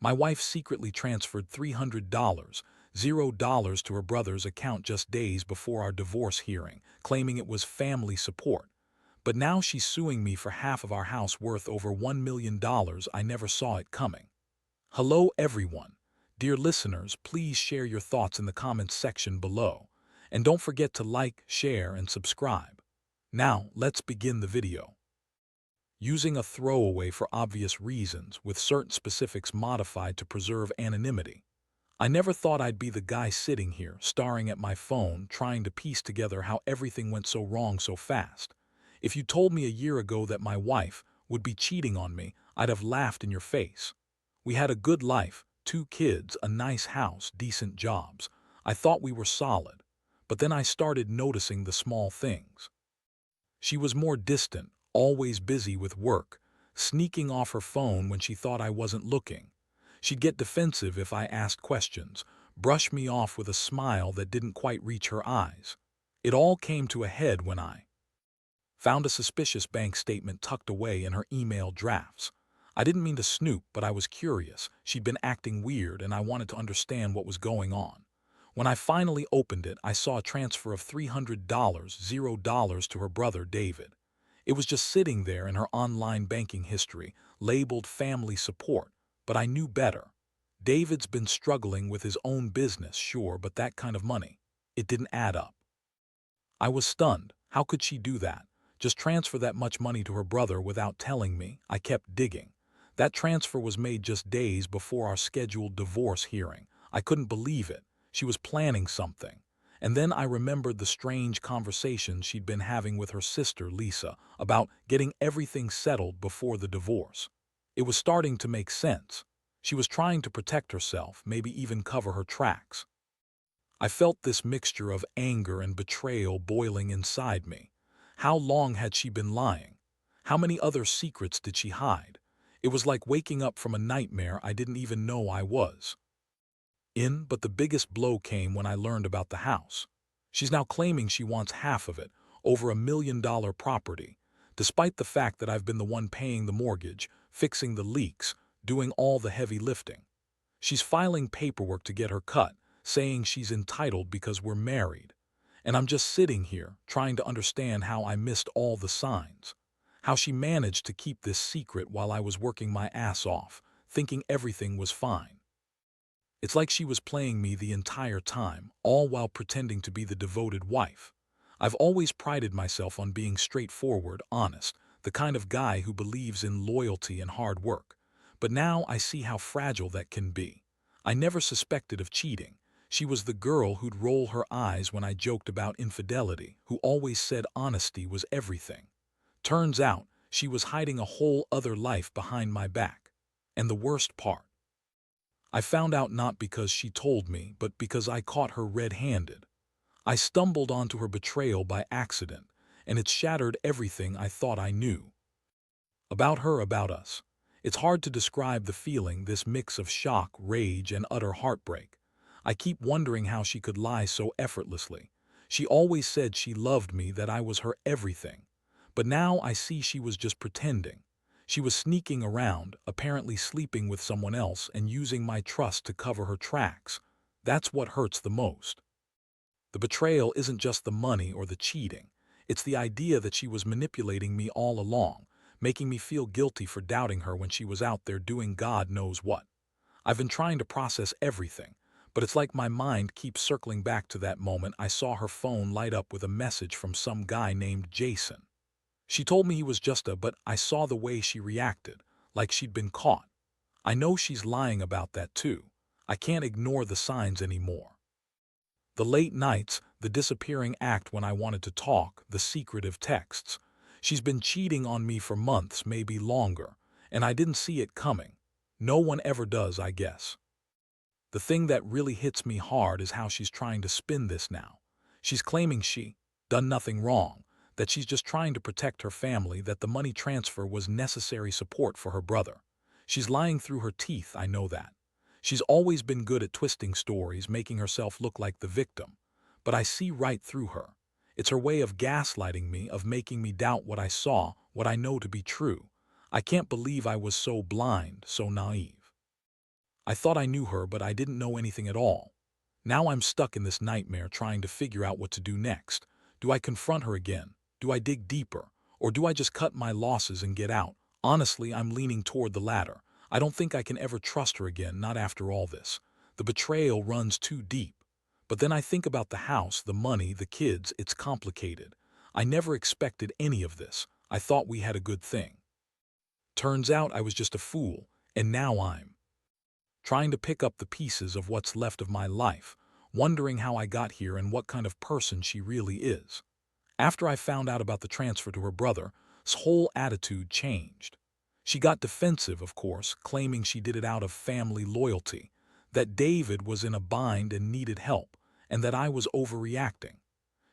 My wife secretly transferred $300, $0 to her brother's account just days before our divorce hearing, claiming it was family support. But now she's suing me for half of our house worth over $1 million. I never saw it coming. Hello everyone. Dear listeners, please share your thoughts in the comments section below. And don't forget to like, share, and subscribe. Now, let's begin the video. Using a throwaway for obvious reasons, with certain specifics modified to preserve anonymity. I never thought I'd be the guy sitting here, staring at my phone, trying to piece together how everything went so wrong so fast. If you told me a year ago that my wife would be cheating on me, I'd have laughed in your face. We had a good life, 2 kids, a nice house, decent jobs. I thought we were solid. But then I started noticing the small things. She was more distant, always busy with work, sneaking off her phone when she thought I wasn't looking. She'd get defensive if I asked questions, brush me off with a smile that didn't quite reach her eyes. It all came to a head when I found a suspicious bank statement tucked away in her email drafts. I didn't mean to snoop, but I was curious. She'd been acting weird, and I wanted to understand what was going on. When I finally opened it, I saw a transfer of $300, $0 to her brother, David. It was just sitting there in her online banking history, labeled family support, but I knew better. David's been struggling with his own business, sure, but that kind of money, it didn't add up. I was stunned. How could she do that? Just transfer that much money to her brother without telling me? I kept digging. That transfer was made just days before our scheduled divorce hearing. I couldn't believe it. She was planning something. And then I remembered the strange conversations she'd been having with her sister, Lisa, about getting everything settled before the divorce. It was starting to make sense. She was trying to protect herself, maybe even cover her tracks. I felt this mixture of anger and betrayal boiling inside me. How long had she been lying? How many other secrets did she hide? It was like waking up from a nightmare I didn't even know I was in, but the biggest blow came when I learned about the house. She's now claiming she wants half of it, over $1 million property, despite the fact that I've been the one paying the mortgage, fixing the leaks, doing all the heavy lifting. She's filing paperwork to get her cut, saying she's entitled because we're married. And I'm just sitting here, trying to understand how I missed all the signs. How she managed to keep this secret while I was working my ass off, thinking everything was fine. It's like she was playing me the entire time, all while pretending to be the devoted wife. I've always prided myself on being straightforward, honest, the kind of guy who believes in loyalty and hard work. But now I see how fragile that can be. I never suspected of cheating. She was the girl who'd roll her eyes when I joked about infidelity, who always said honesty was everything. Turns out, she was hiding a whole other life behind my back. And the worst part, I found out not because she told me, but because I caught her red-handed. I stumbled onto her betrayal by accident, and it shattered everything I thought I knew. About her, about us. It's hard to describe the feeling, this mix of shock, rage, and utter heartbreak. I keep wondering how she could lie so effortlessly. She always said she loved me, that I was her everything. But now I see she was just pretending. She was sneaking around, apparently sleeping with someone else and using my trust to cover her tracks. That's what hurts the most. The betrayal isn't just the money or the cheating. It's the idea that she was manipulating me all along, making me feel guilty for doubting her when she was out there doing God knows what. I've been trying to process everything, but it's like my mind keeps circling back to that moment I saw her phone light up with a message from some guy named Jason. She told me he was but I saw the way she reacted, like she'd been caught. I know she's lying about that too. I can't ignore the signs anymore. The late nights, the disappearing act when I wanted to talk, the secretive texts. She's been cheating on me for months, maybe longer, and I didn't see it coming. No one ever does, I guess. The thing that really hits me hard is how she's trying to spin this now. She's claiming she done nothing wrong, that she's just trying to protect her family, that the money transfer was necessary support for her brother. She's lying through her teeth, I know that. She's always been good at twisting stories, making herself look like the victim. But I see right through her. It's her way of gaslighting me, of making me doubt what I saw, what I know to be true. I can't believe I was so blind, so naive. I thought I knew her, but I didn't know anything at all. Now I'm stuck in this nightmare trying to figure out what to do next. Do I confront her again? Do I dig deeper? Or do I just cut my losses and get out? Honestly, I'm leaning toward the latter. I don't think I can ever trust her again, not after all this. The betrayal runs too deep. But then I think about the house, the money, the kids. It's complicated. I never expected any of this. I thought we had a good thing. Turns out I was just a fool, and now I'm trying to pick up the pieces of what's left of my life, wondering how I got here and what kind of person she really is. After I found out about the transfer to her brother's whole attitude changed. She got defensive, of course, claiming she did it out of family loyalty, that David was in a bind and needed help, and that I was overreacting.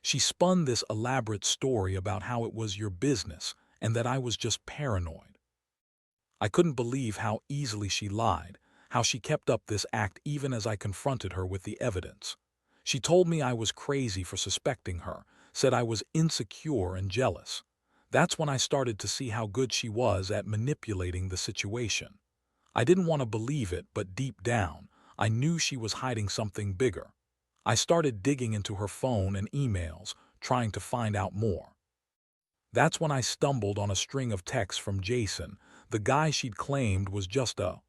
She spun this elaborate story about how it was your business and that I was just paranoid. I couldn't believe how easily she lied, how she kept up this act even as I confronted her with the evidence. She told me I was crazy for suspecting her, said I was insecure and jealous. That's when I started to see how good she was at manipulating the situation. I didn't want to believe it, but deep down, I knew she was hiding something bigger. I started digging into her phone and emails, trying to find out more. That's when I stumbled on a string of texts from Jason, the guy she'd claimed was just a.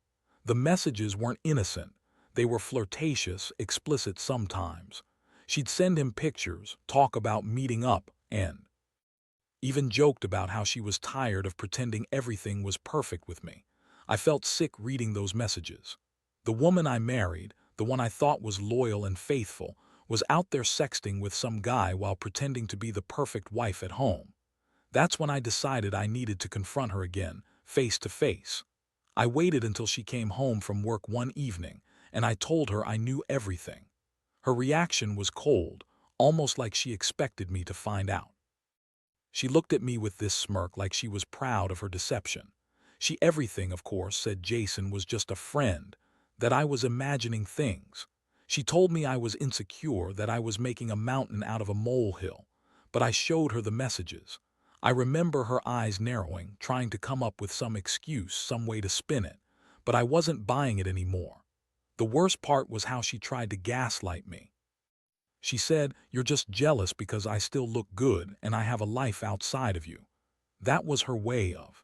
The messages weren't innocent. They were flirtatious, explicit sometimes. She'd send him pictures, talk about meeting up, and even joked about how she was tired of pretending everything was perfect with me. I felt sick reading those messages. The woman I married, the one I thought was loyal and faithful, was out there sexting with some guy while pretending to be the perfect wife at home. That's when I decided I needed to confront her again, face to face. I waited until she came home from work one evening, and I told her I knew everything. Her reaction was cold, almost like she expected me to find out. She looked at me with this smirk like she was proud of her deception. Everything, of course, said Jason was just a friend, that I was imagining things. She told me I was insecure, that I was making a mountain out of a molehill, but I showed her the messages. I remember her eyes narrowing, trying to come up with some excuse, some way to spin it, but I wasn't buying it anymore. The worst part was how she tried to gaslight me. She said, "You're just jealous because I still look good and I have a life outside of you." That was her way of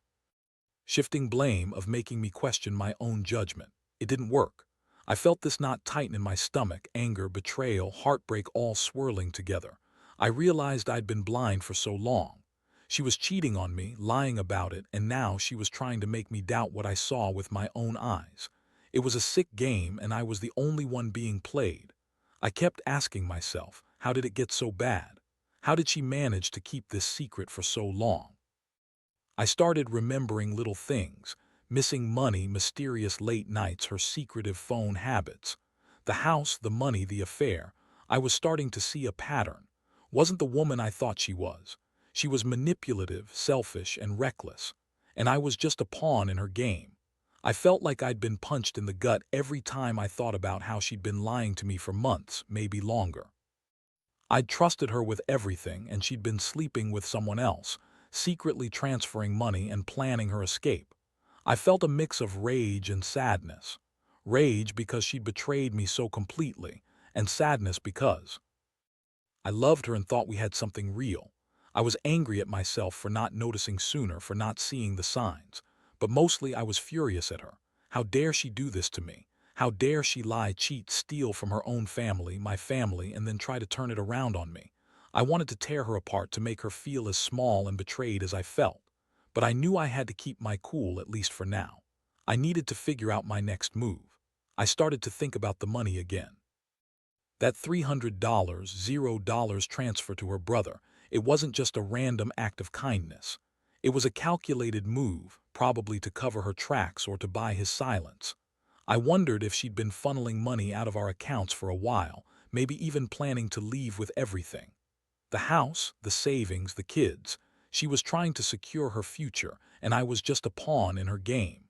shifting blame, of making me question my own judgment. It didn't work. I felt this knot tighten in my stomach, anger, betrayal, heartbreak all swirling together. I realized I'd been blind for so long. She was cheating on me, lying about it, and now she was trying to make me doubt what I saw with my own eyes. It was a sick game, and I was the only one being played. I kept asking myself, how did it get so bad? How did she manage to keep this secret for so long? I started remembering little things, missing money, mysterious late nights, her secretive phone habits. The house, the money, the affair. I was starting to see a pattern. Wasn't the woman I thought she was. She was manipulative, selfish, and reckless. And I was just a pawn in her game. I felt like I'd been punched in the gut every time I thought about how she'd been lying to me for months, maybe longer. I'd trusted her with everything, and she'd been sleeping with someone else, secretly transferring money and planning her escape. I felt a mix of rage and sadness. Rage because she'd betrayed me so completely, and sadness because I loved her and thought we had something real. I was angry at myself for not noticing sooner, for not seeing the signs. But mostly I was furious at her. How dare she do this to me? How dare she lie, cheat, steal from her own family, my family, and then try to turn it around on me? I wanted to tear her apart, to make her feel as small and betrayed as I felt. But I knew I had to keep my cool, at least for now. I needed to figure out my next move. I started to think about the money again. That $300, $0 transfer to her brother, it wasn't just a random act of kindness. It was a calculated move, probably to cover her tracks or to buy his silence. I wondered if she'd been funneling money out of our accounts for a while, maybe even planning to leave with everything. The house, the savings, the kids. She was trying to secure her future, and I was just a pawn in her game.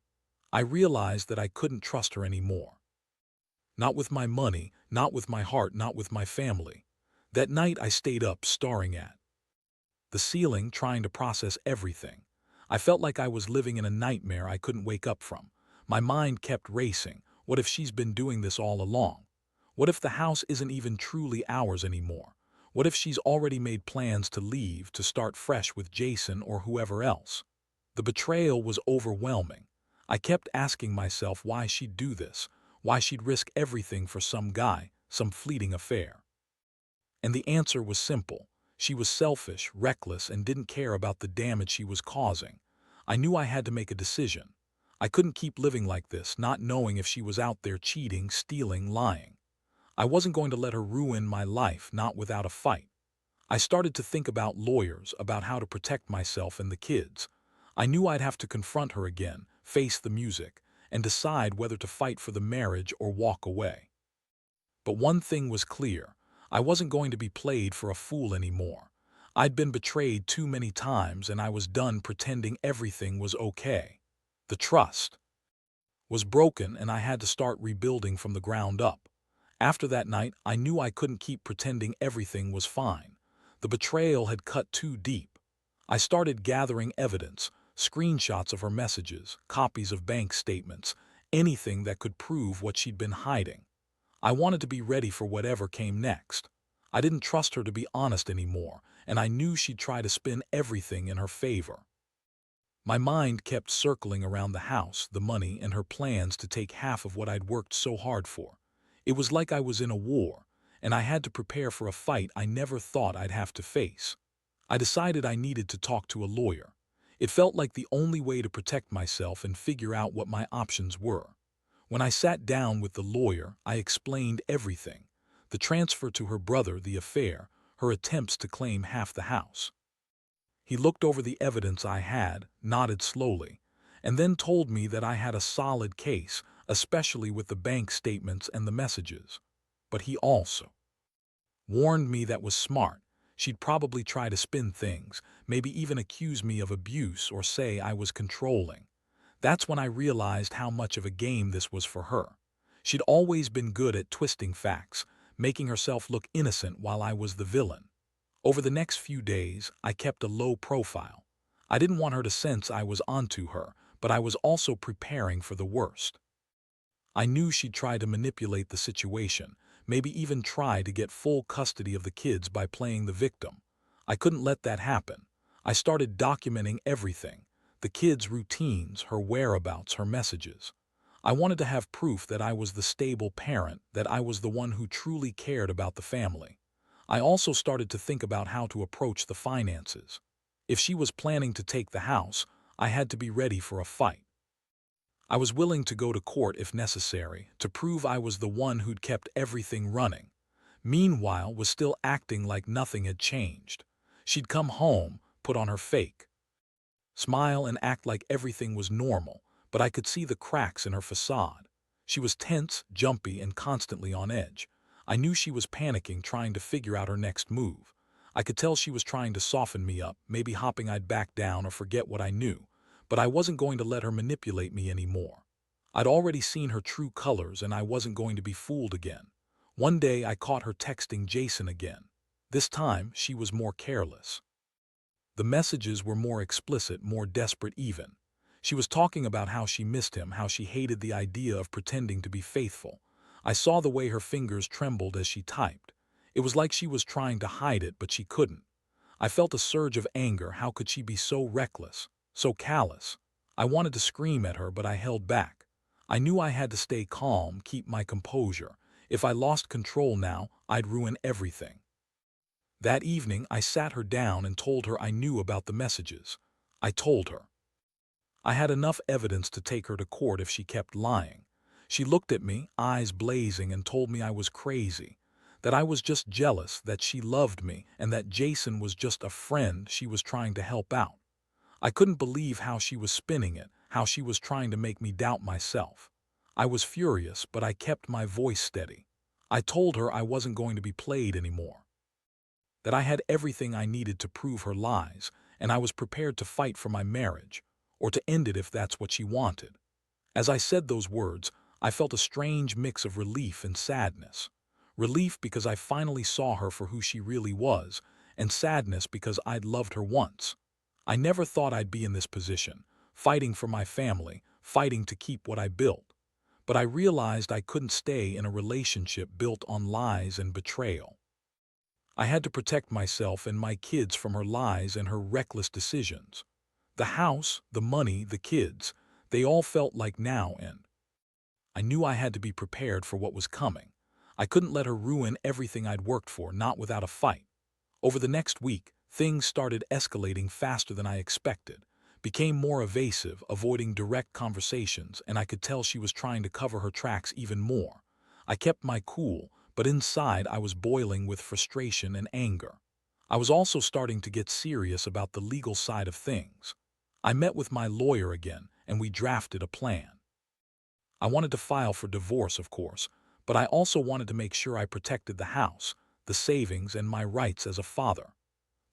I realized that I couldn't trust her anymore. Not with my money, not with my heart, not with my family. That night I stayed up staring at the ceiling, trying to process everything. I felt like I was living in a nightmare I couldn't wake up from. My mind kept racing. What if she's been doing this all along? What if the house isn't even truly ours anymore? What if she's already made plans to leave to start fresh with Jason or whoever else? The betrayal was overwhelming. I kept asking myself why she'd do this, why she'd risk everything for some guy, some fleeting affair. And the answer was simple. She was selfish, reckless, and didn't care about the damage she was causing. I knew I had to make a decision. I couldn't keep living like this, not knowing if she was out there cheating, stealing, lying. I wasn't going to let her ruin my life, not without a fight. I started to think about lawyers, about how to protect myself and the kids. I knew I'd have to confront her again, face the music, and decide whether to fight for the marriage or walk away. But one thing was clear. I wasn't going to be played for a fool anymore. I'd been betrayed too many times, and I was done pretending everything was okay. The trust was broken, and I had to start rebuilding from the ground up. After that night, I knew I couldn't keep pretending everything was fine. The betrayal had cut too deep. I started gathering evidence, screenshots of her messages, copies of bank statements, anything that could prove what she'd been hiding. I wanted to be ready for whatever came next. I didn't trust her to be honest anymore, and I knew she'd try to spin everything in her favor. My mind kept circling around the house, the money, and her plans to take half of what I'd worked so hard for. It was like I was in a war, and I had to prepare for a fight I never thought I'd have to face. I decided I needed to talk to a lawyer. It felt like the only way to protect myself and figure out what my options were. When I sat down with the lawyer, I explained everything: the transfer to her brother, the affair, her attempts to claim half the house. He looked over the evidence I had, nodded slowly, and then told me that I had a solid case, especially with the bank statements and the messages. But he also warned me that was smart. She'd probably try to spin things, maybe even accuse me of abuse or say I was controlling. That's when I realized how much of a game this was for her. She'd always been good at twisting facts, making herself look innocent while I was the villain. Over the next few days, I kept a low profile. I didn't want her to sense I was onto her, but I was also preparing for the worst. I knew she'd try to manipulate the situation, maybe even try to get full custody of the kids by playing the victim. I couldn't let that happen. I started documenting everything: the kids' routines, her whereabouts, her messages. I wanted to have proof that I was the stable parent, that I was the one who truly cared about the family. I also started to think about how to approach the finances. If she was planning to take the house, I had to be ready for a fight. I was willing to go to court if necessary, to prove I was the one who'd kept everything running. Meanwhile, was still acting like nothing had changed. She'd come home, put on her fake smile, and act like everything was normal, but I could see the cracks in her facade. She was tense, jumpy, and constantly on edge. I knew she was panicking, trying to figure out her next move. I could tell she was trying to soften me up, maybe hoping I'd back down or forget what I knew. But I wasn't going to let her manipulate me anymore. I'd already seen her true colors, and I wasn't going to be fooled again. One day I caught her texting Jason again. This time she was more careless. The messages were more explicit, more desperate even. She was talking about how she missed him, how she hated the idea of pretending to be faithful. I saw the way her fingers trembled as she typed. It was like she was trying to hide it, but she couldn't. I felt a surge of anger. How could she be so reckless, so callous? I wanted to scream at her, but I held back. I knew I had to stay calm, keep my composure. If I lost control now, I'd ruin everything. That evening, I sat her down and told her I knew about the messages. I told her I had enough evidence to take her to court if she kept lying. She looked at me, eyes blazing, and told me I was crazy, that I was just jealous, that she loved me, and that Jason was just a friend she was trying to help out. I couldn't believe how she was spinning it, how she was trying to make me doubt myself. I was furious, but I kept my voice steady. I told her I wasn't going to be played anymore, that I had everything I needed to prove her lies, and I was prepared to fight for my marriage, or to end it if that's what she wanted. As I said those words, I felt a strange mix of relief and sadness. Relief because I finally saw her for who she really was, and sadness because I'd loved her once. I never thought I'd be in this position, fighting for my family, fighting to keep what I built. but I realized I couldn't stay in a relationship built on lies and betrayal. I had to protect myself and my kids from her lies and her reckless decisions. The house, the money, the kids, they all felt like now and I knew I had to be prepared for what was coming. I couldn't let her ruin everything I'd worked for, not without a fight. Over the next week, things started escalating faster than I expected, became more evasive, avoiding direct conversations, and I could tell she was trying to cover her tracks even more. I kept my cool, but inside I was boiling with frustration and anger. I was also starting to get serious about the legal side of things. I met with my lawyer again, and we drafted a plan. I wanted to file for divorce, of course, but I also wanted to make sure I protected the house, the savings, and my rights as a father.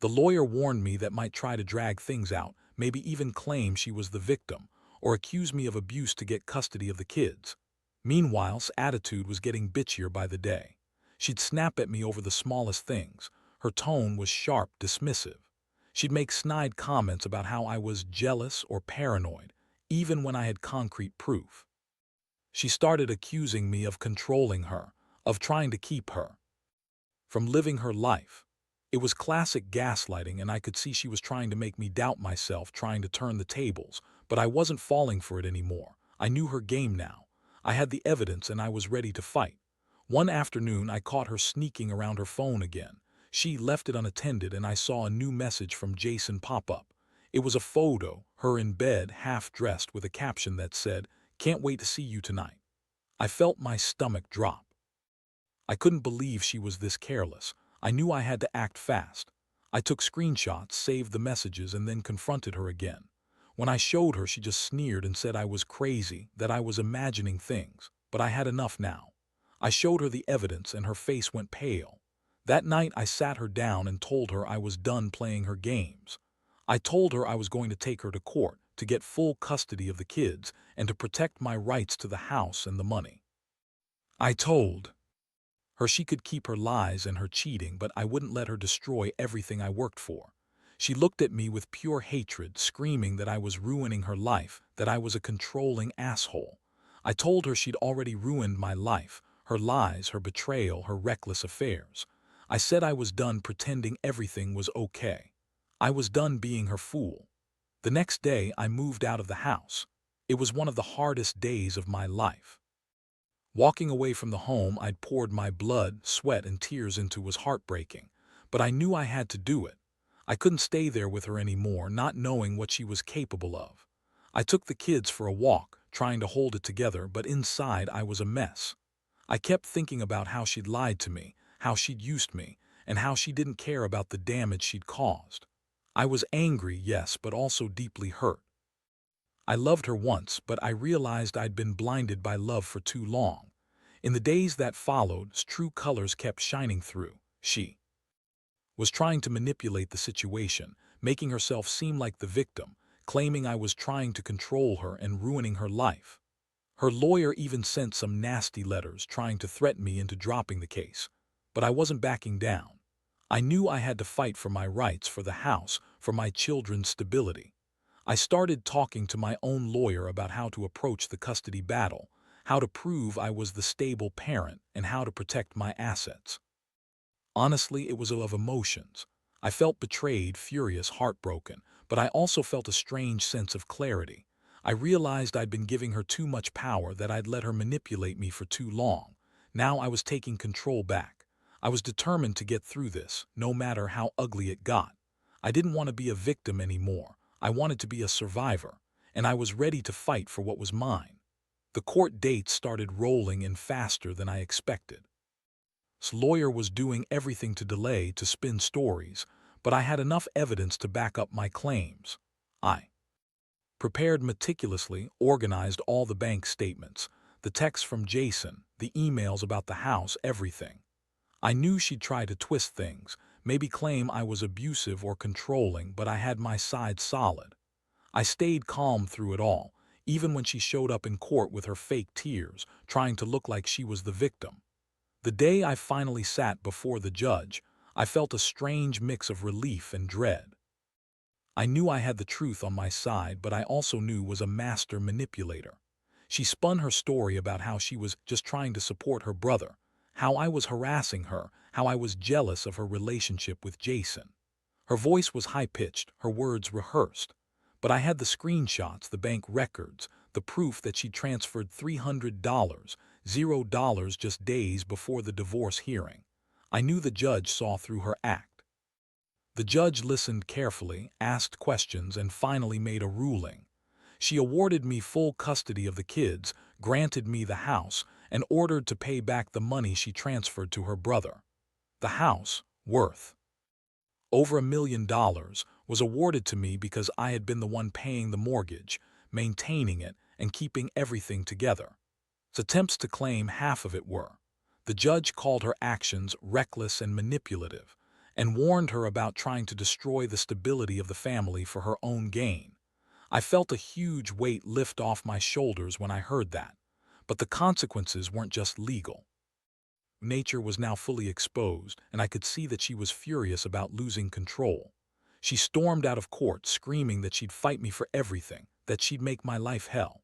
The lawyer warned me that might try to drag things out, maybe even claim she was the victim, or accuse me of abuse to get custody of the kids. Meanwhile's attitude was getting bitchier by the day. She'd snap at me over the smallest things. Her tone was sharp, dismissive. She'd make snide comments about how I was jealous or paranoid, even when I had concrete proof. She started accusing me of controlling her, of trying to keep her from living her life. It was classic gaslighting, and I could see she was trying to make me doubt myself, trying to turn the tables, but I wasn't falling for it anymore. I knew her game now. I had the evidence and I was ready to fight. One afternoon, I caught her sneaking around her phone again. She left it unattended and I saw a new message from Jason pop up. It was a photo, her in bed, half dressed, with a caption that said, "Can't wait to see you tonight." I felt my stomach drop. I couldn't believe she was this careless. I knew I had to act fast. I took screenshots, saved the messages, and then confronted her again. When I showed her, she just sneered and said I was crazy, that I was imagining things. But I had enough now. I showed her the evidence and her face went pale. That night I sat her down and told her I was done playing her games. I told her I was going to take her to court, to get full custody of the kids, and to protect my rights to the house and the money. I told her she could keep her lies and her cheating, but I wouldn't let her destroy everything I worked for. She looked at me with pure hatred, screaming that I was ruining her life, that I was a controlling asshole. I told her she'd already ruined my life, her lies, her betrayal, her reckless affairs. I said I was done pretending everything was okay. I was done being her fool. The next day, I moved out of the house. It was one of the hardest days of my life. Walking away from the home I'd poured my blood, sweat, and tears into was heartbreaking, but I knew I had to do it. I couldn't stay there with her anymore, not knowing what she was capable of. I took the kids for a walk, trying to hold it together, but inside I was a mess. I kept thinking about how she'd lied to me, how she'd used me, and how she didn't care about the damage she'd caused. I was angry, yes, but also deeply hurt. I loved her once, but I realized I'd been blinded by love for too long. In the days that followed, true colors kept shining through. She was trying to manipulate the situation, making herself seem like the victim, claiming I was trying to control her and ruining her life. Her lawyer even sent some nasty letters trying to threaten me into dropping the case. But I wasn't backing down. I knew I had to fight for my rights, for the house, for my children's stability. I started talking to my own lawyer about how to approach the custody battle, how to prove I was the stable parent, and how to protect my assets. Honestly, it was of emotions. I felt betrayed, furious, heartbroken, but I also felt a strange sense of clarity. I realized I'd been giving her too much power, that I'd let her manipulate me for too long. Now I was taking control back. I was determined to get through this, no matter how ugly it got. I didn't want to be a victim anymore. I wanted to be a survivor, and I was ready to fight for what was mine. The court dates started rolling in faster than I expected. His lawyer was doing everything to delay, to spin stories, but I had enough evidence to back up my claims. I prepared meticulously, organized all the bank statements, the texts from Jason, the emails about the house, everything. I knew she'd try to twist things, maybe claim I was abusive or controlling, but I had my side solid. I stayed calm through it all, even when she showed up in court with her fake tears, trying to look like she was the victim. The day I finally sat before the judge, I felt a strange mix of relief and dread. I knew I had the truth on my side, but I also knew was a master manipulator. She spun her story about how she was just trying to support her brother, how I was harassing her, how I was jealous of her relationship with Jason. Her voice was high-pitched, her words rehearsed. But I had the screenshots, the bank records, the proof that she transferred $300, $0 just days before the divorce hearing. I knew the judge saw through her act. The judge listened carefully, asked questions, and finally made a ruling. She awarded me full custody of the kids, granted me the house, and ordered to pay back the money she transferred to her brother. The house, worth over $1 million, was awarded to me because I had been the one paying the mortgage, maintaining it, and keeping everything together. Attempts to claim half of it were. The judge called her actions reckless and manipulative, and warned her about trying to destroy the stability of the family for her own gain. I felt a huge weight lift off my shoulders when I heard that. But the consequences weren't just legal. Nature was now fully exposed, and I could see that she was furious about losing control. She stormed out of court, screaming that she'd fight me for everything, that she'd make my life hell.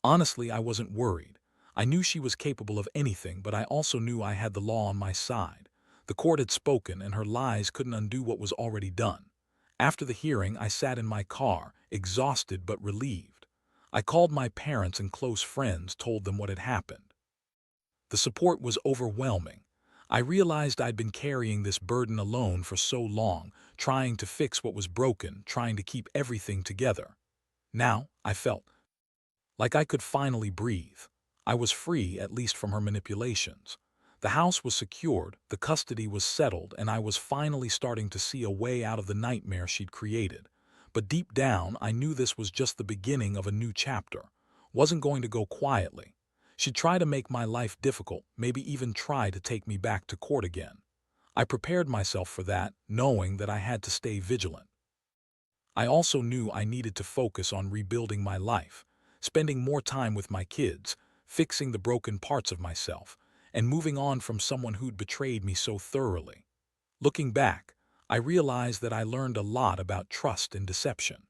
Honestly, I wasn't worried. I knew she was capable of anything, but I also knew I had the law on my side. The court had spoken, and her lies couldn't undo what was already done. After the hearing, I sat in my car, exhausted but relieved. I called my parents and close friends, told them what had happened. The support was overwhelming. I realized I'd been carrying this burden alone for so long, trying to fix what was broken, trying to keep everything together. Now, I felt like I could finally breathe. I was free, at least from her manipulations. The house was secured, the custody was settled, and I was finally starting to see a way out of the nightmare she'd created. But deep down, I knew this was just the beginning of a new chapter. Wasn't going to go quietly. She'd try to make my life difficult, maybe even try to take me back to court again. I prepared myself for that, knowing that I had to stay vigilant. I also knew I needed to focus on rebuilding my life, spending more time with my kids, fixing the broken parts of myself, and moving on from someone who'd betrayed me so thoroughly. Looking back, I realized that I learned a lot about trust and deception.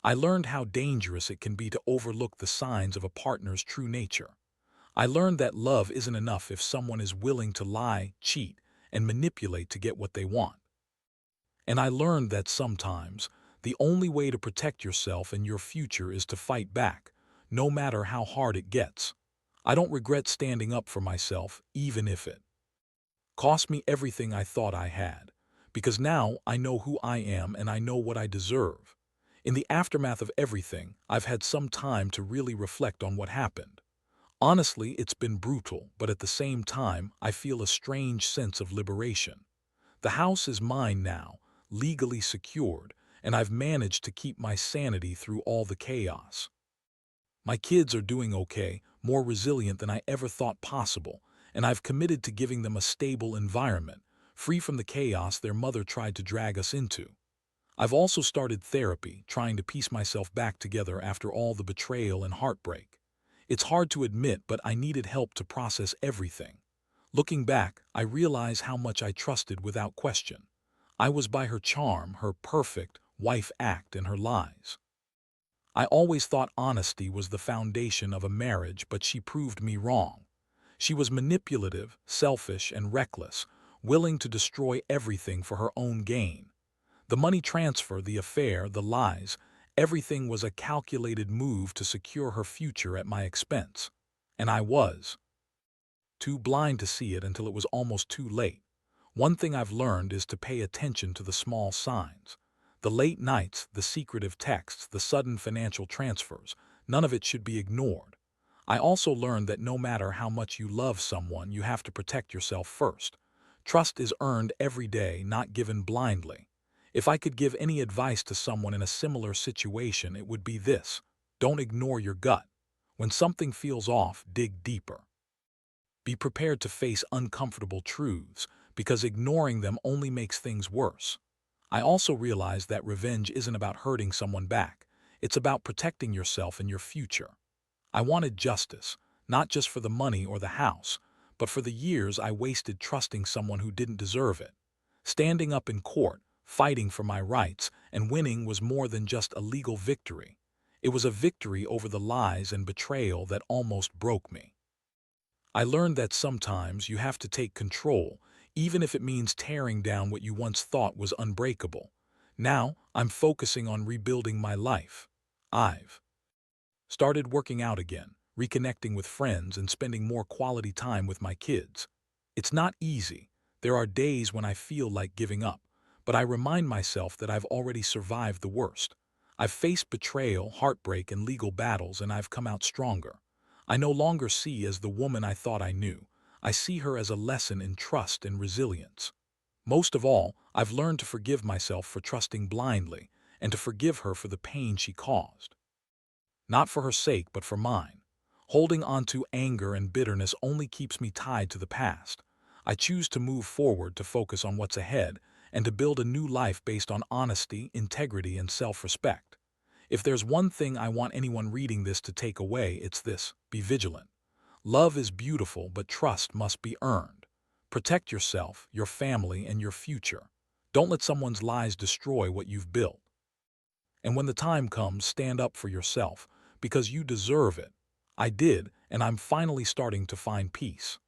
I learned how dangerous it can be to overlook the signs of a partner's true nature. I learned that love isn't enough if someone is willing to lie, cheat, and manipulate to get what they want. And I learned that sometimes, the only way to protect yourself and your future is to fight back, no matter how hard it gets. I don't regret standing up for myself, even if it cost me everything I thought I had, because now I know who I am and I know what I deserve. In the aftermath of everything, I've had some time to really reflect on what happened. Honestly, it's been brutal, but at the same time, I feel a strange sense of liberation. The house is mine now, legally secured, and I've managed to keep my sanity through all the chaos. My kids are doing okay, more resilient than I ever thought possible, and I've committed to giving them a stable environment, free from the chaos their mother tried to drag us into. I've also started therapy, trying to piece myself back together after all the betrayal and heartbreak. It's hard to admit, but I needed help to process everything. Looking back, I realize how much I trusted without question. I was by her charm, her perfect wife act, and her lies. I always thought honesty was the foundation of a marriage, but she proved me wrong. She was manipulative, selfish, and reckless, willing to destroy everything for her own gain. The money transfer, the affair, the lies, everything was a calculated move to secure her future at my expense. And I was too blind to see it until it was almost too late. One thing I've learned is to pay attention to the small signs. The late nights, the secretive texts, the sudden financial transfers, none of it should be ignored. I also learned that no matter how much you love someone, you have to protect yourself first. Trust is earned every day, not given blindly. If I could give any advice to someone in a similar situation, it would be this: don't ignore your gut. When something feels off, dig deeper. Be prepared to face uncomfortable truths, because ignoring them only makes things worse. I also realized that revenge isn't about hurting someone back. It's about protecting yourself and your future. I wanted justice, not just for the money or the house, but for the years I wasted trusting someone who didn't deserve it. Standing up in court, fighting for my rights, and winning was more than just a legal victory. It was a victory over the lies and betrayal that almost broke me. I learned that sometimes you have to take control, even if it means tearing down what you once thought was unbreakable. Now, I'm focusing on rebuilding my life. I've started working out again, reconnecting with friends, and spending more quality time with my kids. It's not easy. There are days when I feel like giving up, but I remind myself that I've already survived the worst. I've faced betrayal, heartbreak, and legal battles, and I've come out stronger. I no longer see as the woman I thought I knew. I see her as a lesson in trust and resilience. Most of all, I've learned to forgive myself for trusting blindly and to forgive her for the pain she caused. Not for her sake, but for mine. Holding on to anger and bitterness only keeps me tied to the past. I choose to move forward, to focus on what's ahead, and to build a new life based on honesty, integrity, and self-respect. If there's one thing I want anyone reading this to take away, it's this: be vigilant. Love is beautiful, but trust must be earned. Protect yourself, your family, and your future. Don't let someone's lies destroy what you've built. And when the time comes, stand up for yourself, because you deserve it. I did, and I'm finally starting to find peace.